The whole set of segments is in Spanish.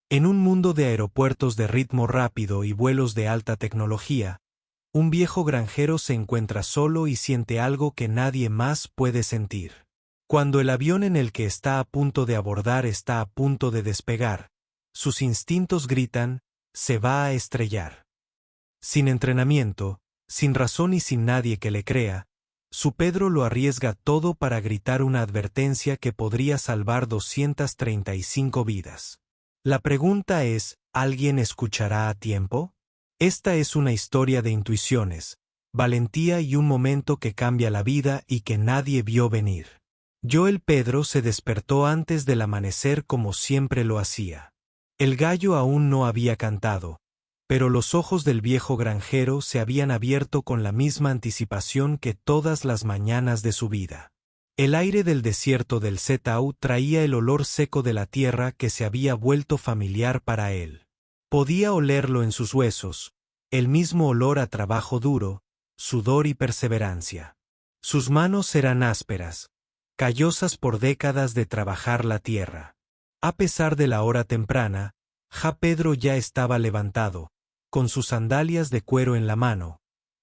En un mundo de aeropuertos de ritmo rápido y vuelos de alta tecnología, un viejo granjero se encuentra solo y siente algo que nadie más puede sentir. Cuando el avión en el que está a punto de abordar está a punto de despegar, sus instintos gritan, se va a estrellar. Sin entrenamiento, sin razón y sin nadie que le crea, su Pedro lo arriesga todo para gritar una advertencia que podría salvar 235 vidas. La pregunta es, ¿alguien escuchará a tiempo? Esta es una historia de intuiciones, valentía y un momento que cambia la vida y que nadie vio venir. El Pedro se despertó antes del amanecer como siempre lo hacía. El gallo aún no había cantado, pero los ojos del viejo granjero se habían abierto con la misma anticipación que todas las mañanas de su vida. El aire del desierto del Setau traía el olor seco de la tierra que se había vuelto familiar para él. Podía olerlo en sus huesos, el mismo olor a trabajo duro, sudor y perseverancia. Sus manos eran ásperas, callosas por décadas de trabajar la tierra. A pesar de la hora temprana, Pedro ya estaba levantado, con sus sandalias de cuero en la mano,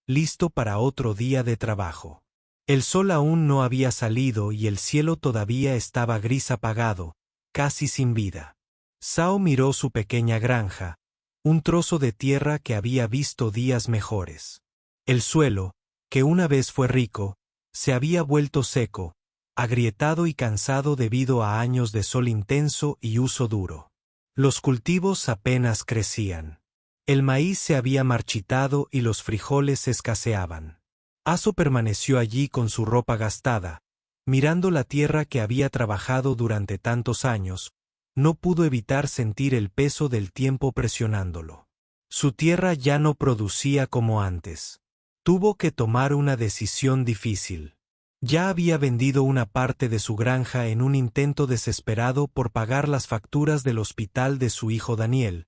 listo para otro día de trabajo. El sol aún no había salido y el cielo todavía estaba gris apagado, casi sin vida. Sao miró su pequeña granja, un trozo de tierra que había visto días mejores. El suelo, que una vez fue rico, se había vuelto seco, agrietado y cansado debido a años de sol intenso y uso duro. Los cultivos apenas crecían. El maíz se había marchitado y los frijoles escaseaban. Aso permaneció allí con su ropa gastada, mirando la tierra que había trabajado durante tantos años. No pudo evitar sentir el peso del tiempo presionándolo. Su tierra ya no producía como antes. Tuvo que tomar una decisión difícil. Ya había vendido una parte de su granja en un intento desesperado por pagar las facturas del hospital de su hijo Daniel,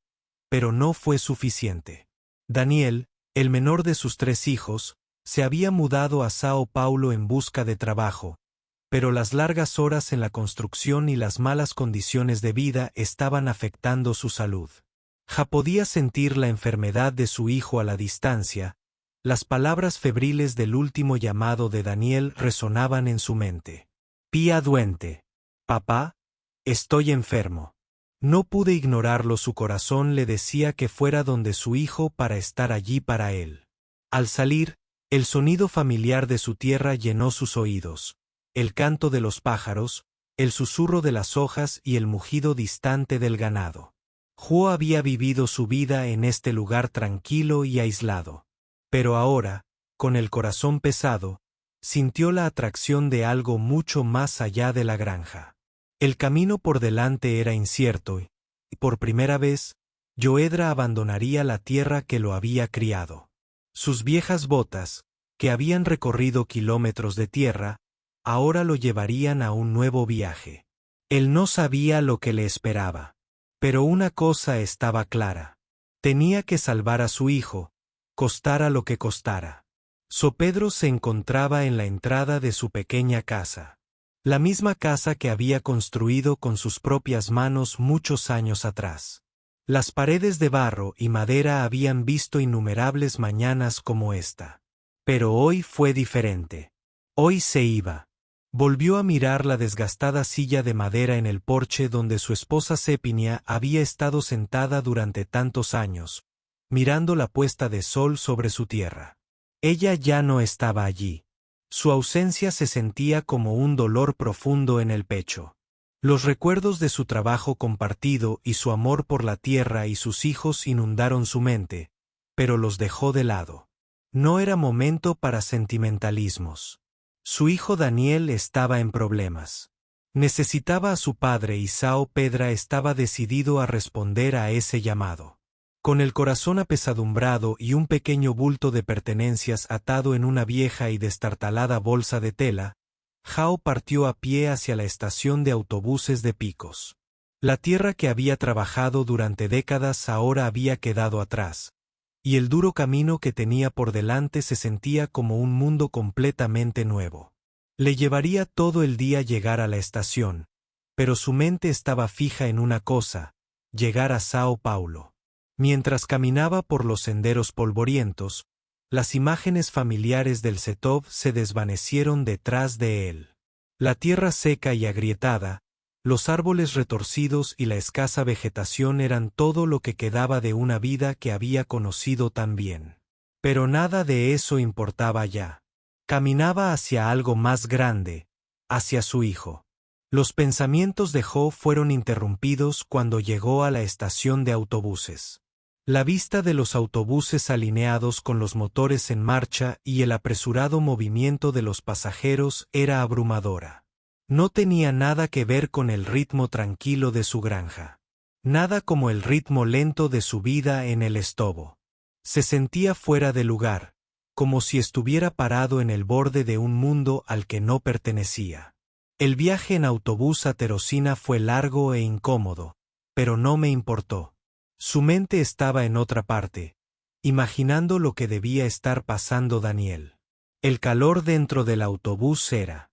pero no fue suficiente. Daniel, el menor de sus 3 hijos, se había mudado a Sao Paulo en busca de trabajo, pero las largas horas en la construcción y las malas condiciones de vida estaban afectando su salud. Podía sentir la enfermedad de su hijo a la distancia. Las palabras febriles del último llamado de Daniel resonaban en su mente. Pía duente. Papá, estoy enfermo. No pude ignorarlo, su corazón le decía que fuera donde su hijo para estar allí para él. Al salir, el sonido familiar de su tierra llenó sus oídos, el canto de los pájaros, el susurro de las hojas y el mugido distante del ganado. Había vivido su vida en este lugar tranquilo y aislado. Pero ahora, con el corazón pesado, sintió la atracción de algo mucho más allá de la granja. El camino por delante era incierto y, por primera vez, Joedra abandonaría la tierra que lo había criado. Sus viejas botas, que habían recorrido kilómetros de tierra, ahora lo llevarían a un nuevo viaje. Él no sabía lo que le esperaba. Pero una cosa estaba clara. Tenía que salvar a su hijo, costara lo que costara. Pedro se encontraba en la entrada de su pequeña casa. La misma casa que había construido con sus propias manos muchos años atrás. Las paredes de barro y madera habían visto innumerables mañanas como esta. Pero hoy fue diferente. Hoy se iba. Volvió a mirar la desgastada silla de madera en el porche donde su esposa Sepinia había estado sentada durante tantos años, mirando la puesta de sol sobre su tierra. Ella ya no estaba allí. Su ausencia se sentía como un dolor profundo en el pecho. Los recuerdos de su trabajo compartido y su amor por la tierra y sus hijos inundaron su mente, pero los dejó de lado. No era momento para sentimentalismos. Su hijo Daniel estaba en problemas. Necesitaba a su padre y Sao Pedro estaba decidido a responder a ese llamado. Con el corazón apesadumbrado y un pequeño bulto de pertenencias atado en una vieja y destartalada bolsa de tela, Jao partió a pie hacia la estación de autobuses de Picos. La tierra que había trabajado durante décadas ahora había quedado atrás, y el duro camino que tenía por delante se sentía como un mundo completamente nuevo. Le llevaría todo el día llegar a la estación, pero su mente estaba fija en una cosa: llegar a Sao Paulo. Mientras caminaba por los senderos polvorientos, las imágenes familiares del Setov se desvanecieron detrás de él. La tierra seca y agrietada, los árboles retorcidos y la escasa vegetación eran todo lo que quedaba de una vida que había conocido tan bien. Pero nada de eso importaba ya. Caminaba hacia algo más grande, hacia su hijo. Los pensamientos de Jo fueron interrumpidos cuando llegó a la estación de autobuses. La vista de los autobuses alineados con los motores en marcha y el apresurado movimiento de los pasajeros era abrumadora. No tenía nada que ver con el ritmo tranquilo de su granja. Nada como el ritmo lento de su vida en el estobo. Se sentía fuera de lugar, como si estuviera parado en el borde de un mundo al que no pertenecía. El viaje en autobús a Teresina fue largo e incómodo, pero no me importó. Su mente estaba en otra parte, imaginando lo que debía estar pasando Daniel. El calor dentro del autobús era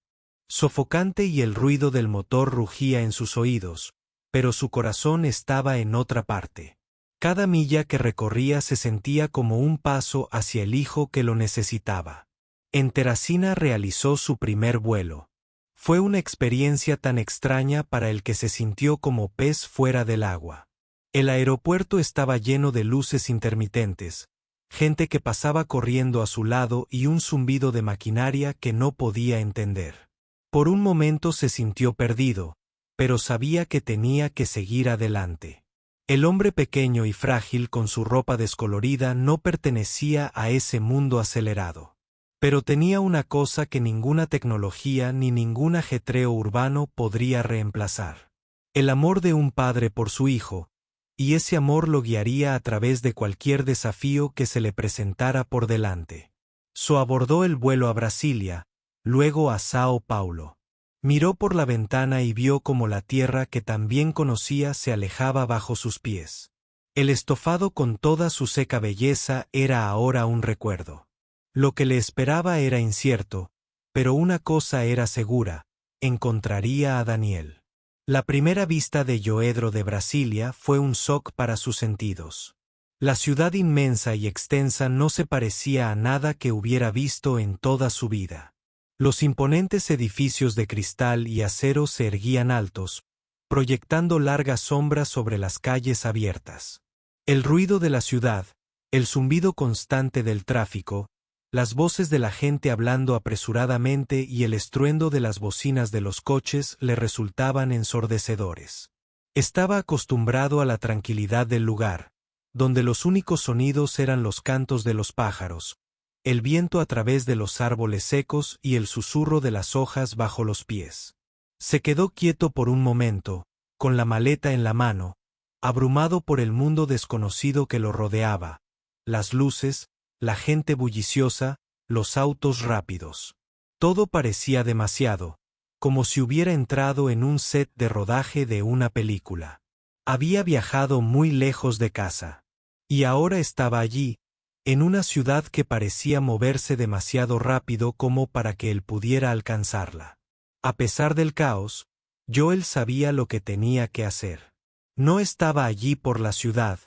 sofocante y el ruido del motor rugía en sus oídos, pero su corazón estaba en otra parte. Cada milla que recorría se sentía como un paso hacia el hijo que lo necesitaba. En Teresina realizó su primer vuelo. Fue una experiencia tan extraña para el que se sintió como pez fuera del agua. El aeropuerto estaba lleno de luces intermitentes, gente que pasaba corriendo a su lado y un zumbido de maquinaria que no podía entender. Por un momento se sintió perdido, pero sabía que tenía que seguir adelante. El hombre pequeño y frágil con su ropa descolorida no pertenecía a ese mundo acelerado. Pero tenía una cosa que ninguna tecnología ni ningún ajetreo urbano podría reemplazar. El amor de un padre por su hijo, y ese amor lo guiaría a través de cualquier desafío que se le presentara por delante. So abordó el vuelo a Brasilia, luego a Sao Paulo. Miró por la ventana y vio cómo la tierra que también conocía se alejaba bajo sus pies. El estofado con toda su seca belleza era ahora un recuerdo. Lo que le esperaba era incierto, pero una cosa era segura, encontraría a Daniel. La primera vista de Joedro de Brasilia fue un shock para sus sentidos. La ciudad inmensa y extensa no se parecía a nada que hubiera visto en toda su vida. Los imponentes edificios de cristal y acero se erguían altos, proyectando largas sombras sobre las calles abiertas. El ruido de la ciudad, el zumbido constante del tráfico, las voces de la gente hablando apresuradamente y el estruendo de las bocinas de los coches le resultaban ensordecedores. Estaba acostumbrado a la tranquilidad del lugar, donde los únicos sonidos eran los cantos de los pájaros, el viento a través de los árboles secos y el susurro de las hojas bajo los pies. Se quedó quieto por un momento, con la maleta en la mano, abrumado por el mundo desconocido que lo rodeaba, las luces, la gente bulliciosa, los autos rápidos. Todo parecía demasiado, como si hubiera entrado en un set de rodaje de una película. Había viajado muy lejos de casa. Y ahora estaba allí, en una ciudad que parecía moverse demasiado rápido como para que él pudiera alcanzarla. A pesar del caos, Joel sabía lo que tenía que hacer. No estaba allí por la ciudad,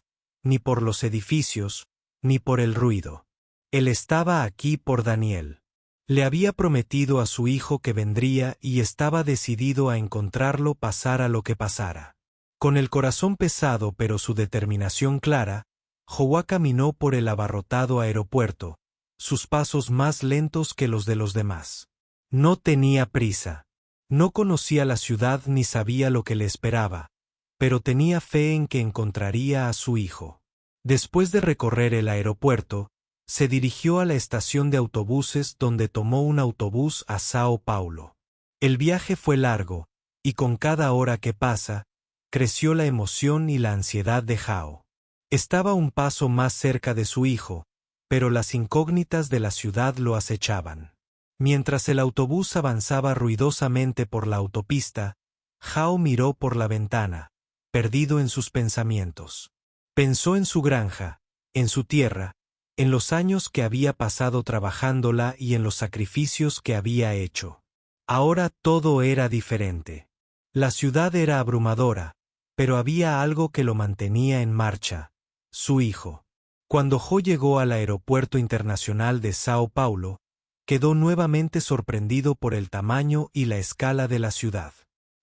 ni por los edificios, ni por el ruido. Él estaba aquí por Daniel. Le había prometido a su hijo que vendría y estaba decidido a encontrarlo pasara lo que pasara. Con el corazón pesado pero su determinación clara, Joa caminó por el abarrotado aeropuerto, sus pasos más lentos que los de los demás. No tenía prisa. No conocía la ciudad ni sabía lo que le esperaba, pero tenía fe en que encontraría a su hijo. Después de recorrer el aeropuerto, se dirigió a la estación de autobuses donde tomó un autobús a Sao Paulo. El viaje fue largo, y con cada hora que pasa, creció la emoción y la ansiedad de Jao. Estaba un paso más cerca de su hijo, pero las incógnitas de la ciudad lo acechaban. Mientras el autobús avanzaba ruidosamente por la autopista, Jao miró por la ventana, perdido en sus pensamientos. Pensó en su granja, en su tierra, en los años que había pasado trabajándola y en los sacrificios que había hecho. Ahora todo era diferente. La ciudad era abrumadora, Pero había algo que lo mantenía en marcha: su hijo. Cuando Ho llegó al aeropuerto internacional de Sao Paulo, quedó nuevamente sorprendido por el tamaño y la escala de la ciudad.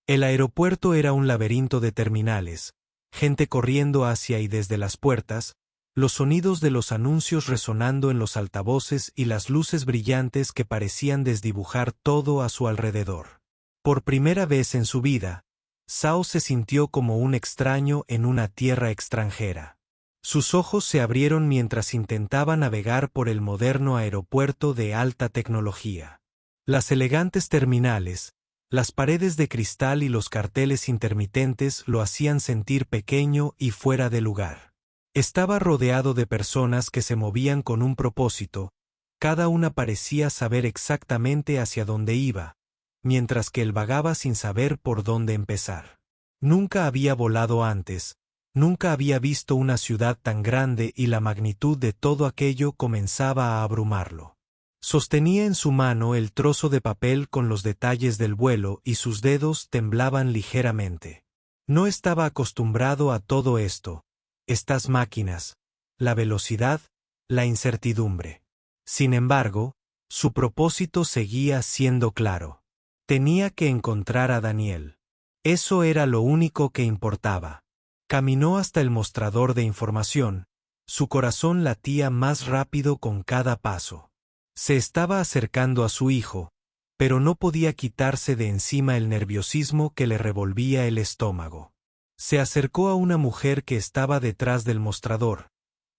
El aeropuerto era un laberinto de terminales, gente corriendo hacia y desde las puertas, los sonidos de los anuncios resonando en los altavoces y las luces brillantes que parecían desdibujar todo a su alrededor. Por primera vez en su vida, Sao se sintió como un extraño en una tierra extranjera. Sus ojos se abrieron mientras intentaba navegar por el moderno aeropuerto de alta tecnología. Las elegantes terminales, las paredes de cristal y los carteles intermitentes lo hacían sentir pequeño y fuera de lugar. Estaba rodeado de personas que se movían con un propósito, cada una parecía saber exactamente hacia dónde iba, mientras que él vagaba sin saber por dónde empezar. Nunca había volado antes. Nunca había visto una ciudad tan grande y la magnitud de todo aquello comenzaba a abrumarlo. Sostenía en su mano el trozo de papel con los detalles del vuelo y sus dedos temblaban ligeramente. No estaba acostumbrado a todo esto, estas máquinas, la velocidad, la incertidumbre. Sin embargo, su propósito seguía siendo claro. Tenía que encontrar a Daniel. Eso era lo único que importaba. Caminó hasta el mostrador de información, su corazón latía más rápido con cada paso. Se estaba acercando a su hijo, pero no podía quitarse de encima el nerviosismo que le revolvía el estómago. Se acercó a una mujer que estaba detrás del mostrador,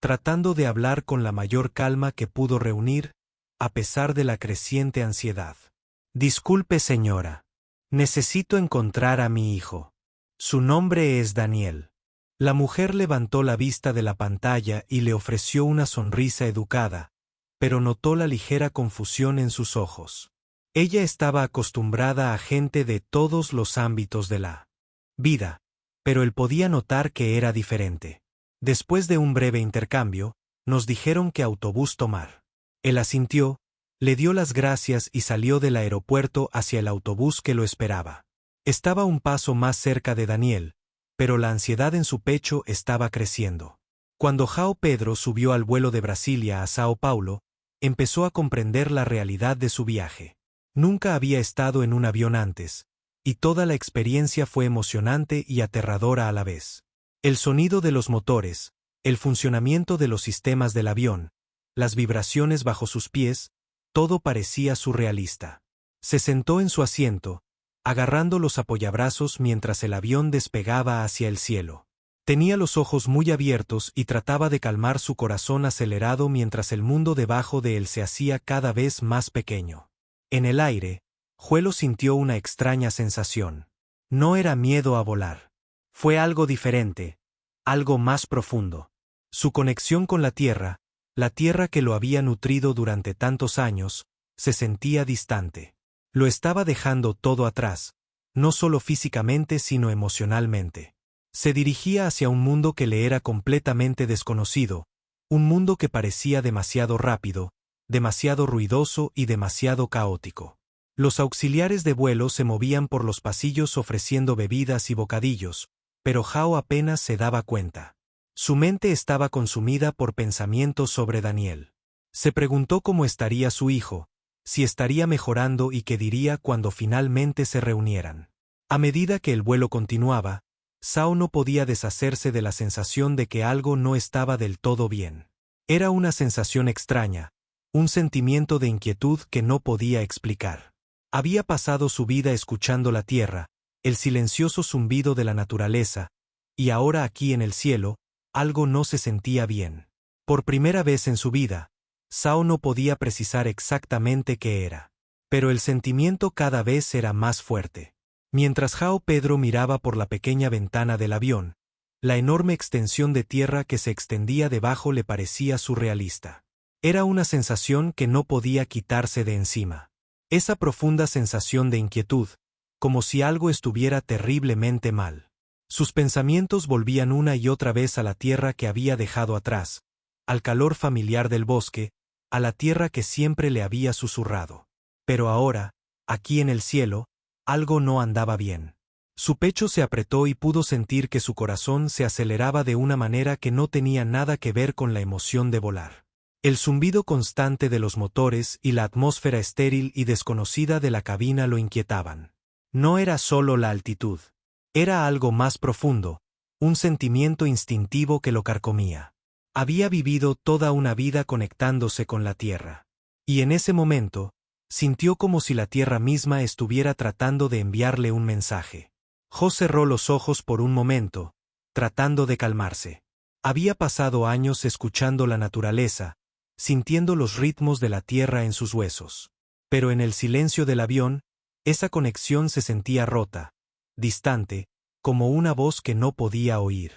tratando de hablar con la mayor calma que pudo reunir, a pesar de la creciente ansiedad. «Disculpe, señora. Necesito encontrar a mi hijo. Su nombre es Daniel». La mujer levantó la vista de la pantalla y le ofreció una sonrisa educada, pero notó la ligera confusión en sus ojos. Ella estaba acostumbrada a gente de todos los ámbitos de la vida, pero él podía notar que era diferente. Después de un breve intercambio, nos dijeron qué autobús tomar. Él asintió, le dio las gracias y salió del aeropuerto hacia el autobús que lo esperaba. Estaba un paso más cerca de Daniel, pero la ansiedad en su pecho estaba creciendo. Cuando João Pedro subió al vuelo de Brasilia a Sao Paulo, empezó a comprender la realidad de su viaje. Nunca había estado en un avión antes, y toda la experiencia fue emocionante y aterradora a la vez. El sonido de los motores, el funcionamiento de los sistemas del avión, las vibraciones bajo sus pies, todo parecía surrealista. Se sentó en su asiento, agarrando los apoyabrazos mientras el avión despegaba hacia el cielo. Tenía los ojos muy abiertos y trataba de calmar su corazón acelerado mientras el mundo debajo de él se hacía cada vez más pequeño. En el aire, Juelo sintió una extraña sensación. No era miedo a volar. Fue algo diferente, algo más profundo. Su conexión con la tierra que lo había nutrido durante tantos años, se sentía distante. Lo estaba dejando todo atrás, no solo físicamente sino emocionalmente. Se dirigía hacia un mundo que le era completamente desconocido, un mundo que parecía demasiado rápido, demasiado ruidoso y demasiado caótico. Los auxiliares de vuelo se movían por los pasillos ofreciendo bebidas y bocadillos, pero João apenas se daba cuenta. Su mente estaba consumida por pensamientos sobre Daniel. Se preguntó cómo estaría su hijo, si estaría mejorando y qué diría cuando finalmente se reunieran. A medida que el vuelo continuaba, Sao no podía deshacerse de la sensación de que algo no estaba del todo bien. Era una sensación extraña, un sentimiento de inquietud que no podía explicar. Había pasado su vida escuchando la tierra, el silencioso zumbido de la naturaleza, y ahora aquí en el cielo, algo no se sentía bien. Por primera vez en su vida, Sao no podía precisar exactamente qué era. Pero el sentimiento cada vez era más fuerte. Mientras João Pedro miraba por la pequeña ventana del avión, la enorme extensión de tierra que se extendía debajo le parecía surrealista. Era una sensación que no podía quitarse de encima. Esa profunda sensación de inquietud, como si algo estuviera terriblemente mal. Sus pensamientos volvían una y otra vez a la tierra que había dejado atrás, al calor familiar del bosque, a la tierra que siempre le había susurrado. Pero ahora, aquí en el cielo, algo no andaba bien. Su pecho se apretó y pudo sentir que su corazón se aceleraba de una manera que no tenía nada que ver con la emoción de volar. El zumbido constante de los motores y la atmósfera estéril y desconocida de la cabina lo inquietaban. No era solo la altitud. Era algo más profundo, un sentimiento instintivo que lo carcomía. Había vivido toda una vida conectándose con la tierra. Y en ese momento, sintió como si la tierra misma estuviera tratando de enviarle un mensaje. Jo cerró los ojos por un momento, tratando de calmarse. Había pasado años escuchando la naturaleza, sintiendo los ritmos de la tierra en sus huesos. Pero en el silencio del avión, esa conexión se sentía rota, distante, como una voz que no podía oír.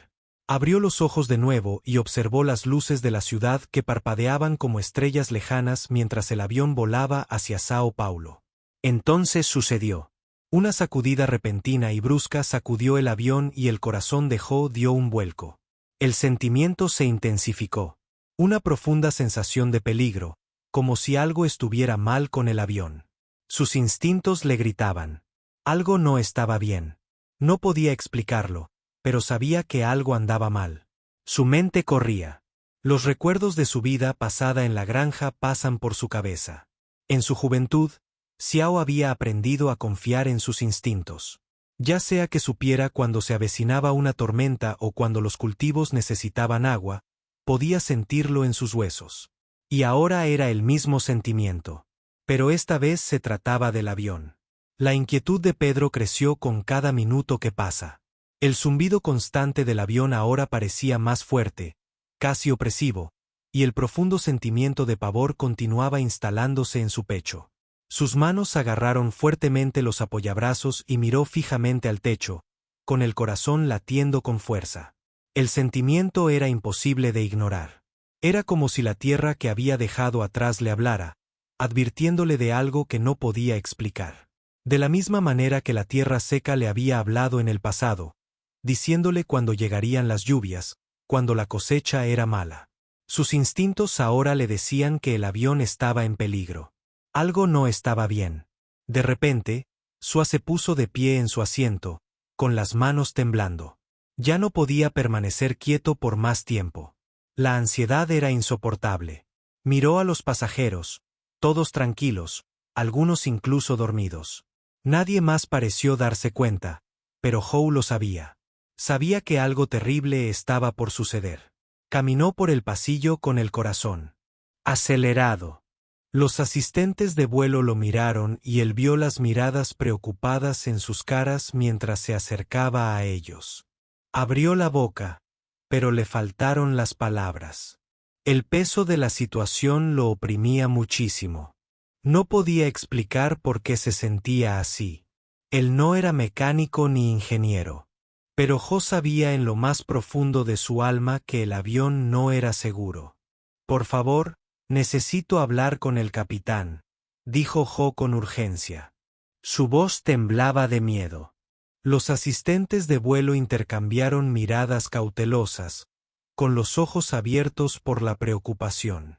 Abrió los ojos de nuevo y observó las luces de la ciudad que parpadeaban como estrellas lejanas mientras el avión volaba hacia Sao Paulo. Entonces sucedió. Una sacudida repentina y brusca sacudió el avión y el corazón de Jo dio un vuelco. El sentimiento se intensificó. Una profunda sensación de peligro, como si algo estuviera mal con el avión. Sus instintos le gritaban. Algo no estaba bien. No podía explicarlo, pero sabía que algo andaba mal. Su mente corría. Los recuerdos de su vida pasada en la granja pasan por su cabeza. En su juventud, Xiao había aprendido a confiar en sus instintos. Ya sea que supiera cuando se avecinaba una tormenta o cuando los cultivos necesitaban agua, podía sentirlo en sus huesos. Y ahora era el mismo sentimiento. Pero esta vez se trataba del avión. La inquietud de Pedro creció con cada minuto que pasa. El zumbido constante del avión ahora parecía más fuerte, casi opresivo, y el profundo sentimiento de pavor continuaba instalándose en su pecho. Sus manos agarraron fuertemente los apoyabrazos y miró fijamente al techo, con el corazón latiendo con fuerza. El sentimiento era imposible de ignorar. Era como si la tierra que había dejado atrás le hablara, advirtiéndole de algo que no podía explicar. De la misma manera que la tierra seca le había hablado en el pasado, diciéndole cuando llegarían las lluvias, cuando la cosecha era mala. Sus instintos ahora le decían que el avión estaba en peligro. Algo no estaba bien. De repente, Sua se puso de pie en su asiento, con las manos temblando. Ya no podía permanecer quieto por más tiempo. La ansiedad era insoportable. Miró a los pasajeros, todos tranquilos, algunos incluso dormidos. Nadie más pareció darse cuenta, pero Hou lo sabía. Sabía que algo terrible estaba por suceder. Caminó por el pasillo con el corazón acelerado. Los asistentes de vuelo lo miraron y él vio las miradas preocupadas en sus caras mientras se acercaba a ellos. Abrió la boca, pero le faltaron las palabras. El peso de la situación lo oprimía muchísimo. No podía explicar por qué se sentía así. Él no era mecánico ni ingeniero. Pero Jo sabía en lo más profundo de su alma que el avión no era seguro. Por favor, necesito hablar con el capitán, dijo Jo con urgencia. Su voz temblaba de miedo. Los asistentes de vuelo intercambiaron miradas cautelosas, con los ojos abiertos por la preocupación.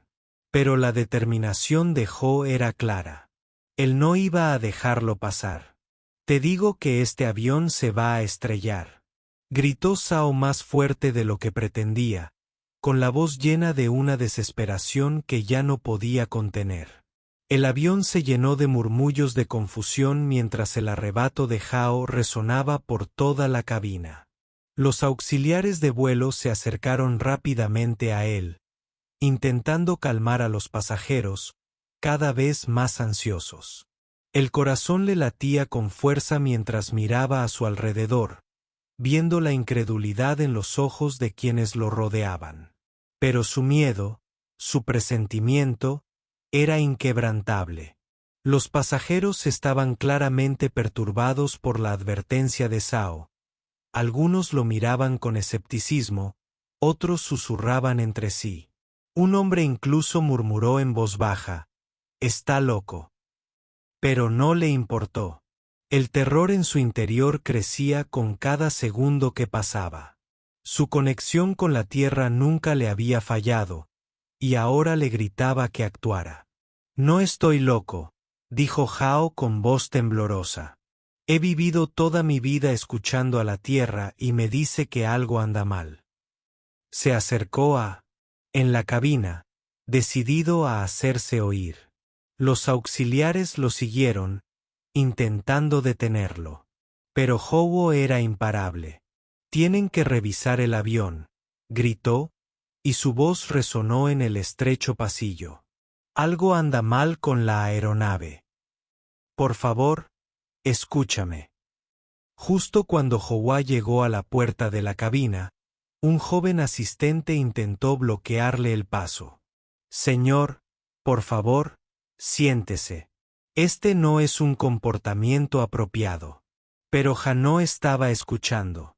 Pero la determinación de Jo era clara. Él no iba a dejarlo pasar. Te digo que este avión se va a estrellar. Gritó Sao más fuerte de lo que pretendía, con la voz llena de una desesperación que ya no podía contener. El avión se llenó de murmullos de confusión mientras el arrebato de Hao resonaba por toda la cabina. Los auxiliares de vuelo se acercaron rápidamente a él, intentando calmar a los pasajeros, cada vez más ansiosos. El corazón le latía con fuerza mientras miraba a su alrededor, viendo la incredulidad en los ojos de quienes lo rodeaban. Pero su miedo, su presentimiento, era inquebrantable. Los pasajeros estaban claramente perturbados por la advertencia de Sao. Algunos lo miraban con escepticismo, otros susurraban entre sí. Un hombre incluso murmuró en voz baja: «Está loco». Pero no le importó. El terror en su interior crecía con cada segundo que pasaba. Su conexión con la tierra nunca le había fallado, y ahora le gritaba que actuara. «No estoy loco», dijo Hao con voz temblorosa. He vivido toda mi vida escuchando a la tierra y me dice que algo anda mal. Se acercó en la cabina, decidido a hacerse oír. Los auxiliares lo siguieron, intentando detenerlo. Pero Howo era imparable. Tienen que revisar el avión, gritó, y su voz resonó en el estrecho pasillo. Algo anda mal con la aeronave. Por favor, escúchame. Justo cuando Howo llegó a la puerta de la cabina, un joven asistente intentó bloquearle el paso. Señor, por favor, siéntese. Este no es un comportamiento apropiado. Pero Ja no estaba escuchando.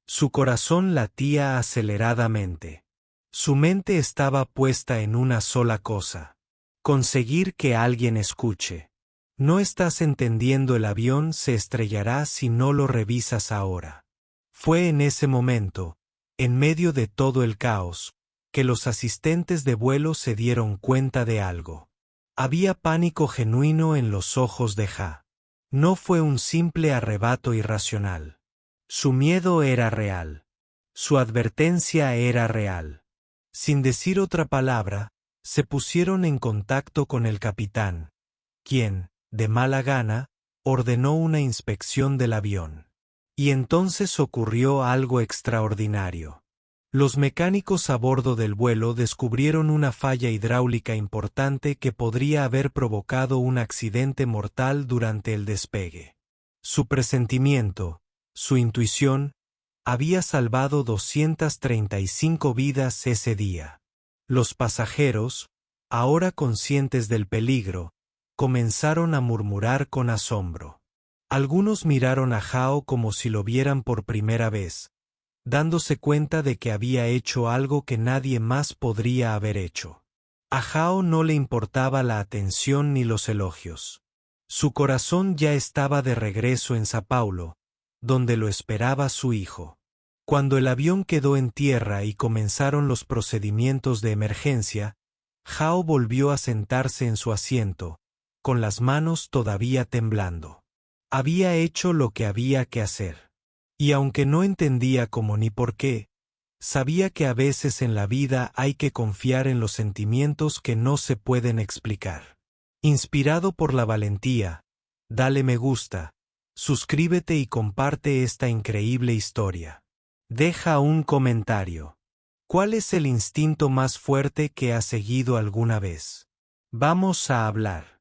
Su corazón latía aceleradamente. Su mente estaba puesta en una sola cosa: conseguir que alguien escuche. No estás entendiendo, el avión se estrellará si no lo revisas ahora. Fue en ese momento, en medio de todo el caos, que los asistentes de vuelo se dieron cuenta de algo. Había pánico genuino en los ojos de Ja. No fue un simple arrebato irracional. Su miedo era real. Su advertencia era real. Sin decir otra palabra, se pusieron en contacto con el capitán, quien, de mala gana, ordenó una inspección del avión. Y entonces ocurrió algo extraordinario. Los mecánicos a bordo del vuelo descubrieron una falla hidráulica importante que podría haber provocado un accidente mortal durante el despegue. Su presentimiento, su intuición, había salvado 235 vidas ese día. Los pasajeros, ahora conscientes del peligro, comenzaron a murmurar con asombro. Algunos miraron a Hao como si lo vieran por primera vez, dándose cuenta de que había hecho algo que nadie más podría haber hecho. A Hao no le importaba la atención ni los elogios. Su corazón ya estaba de regreso en Sao Paulo, donde lo esperaba su hijo. Cuando el avión quedó en tierra y comenzaron los procedimientos de emergencia, Hao volvió a sentarse en su asiento, con las manos todavía temblando. Había hecho lo que había que hacer. Y aunque no entendía cómo ni por qué, sabía que a veces en la vida hay que confiar en los sentimientos que no se pueden explicar. Inspirado por la valentía, dale me gusta, suscríbete y comparte esta increíble historia. Deja un comentario. ¿Cuál es el instinto más fuerte que has seguido alguna vez? Vamos a hablar.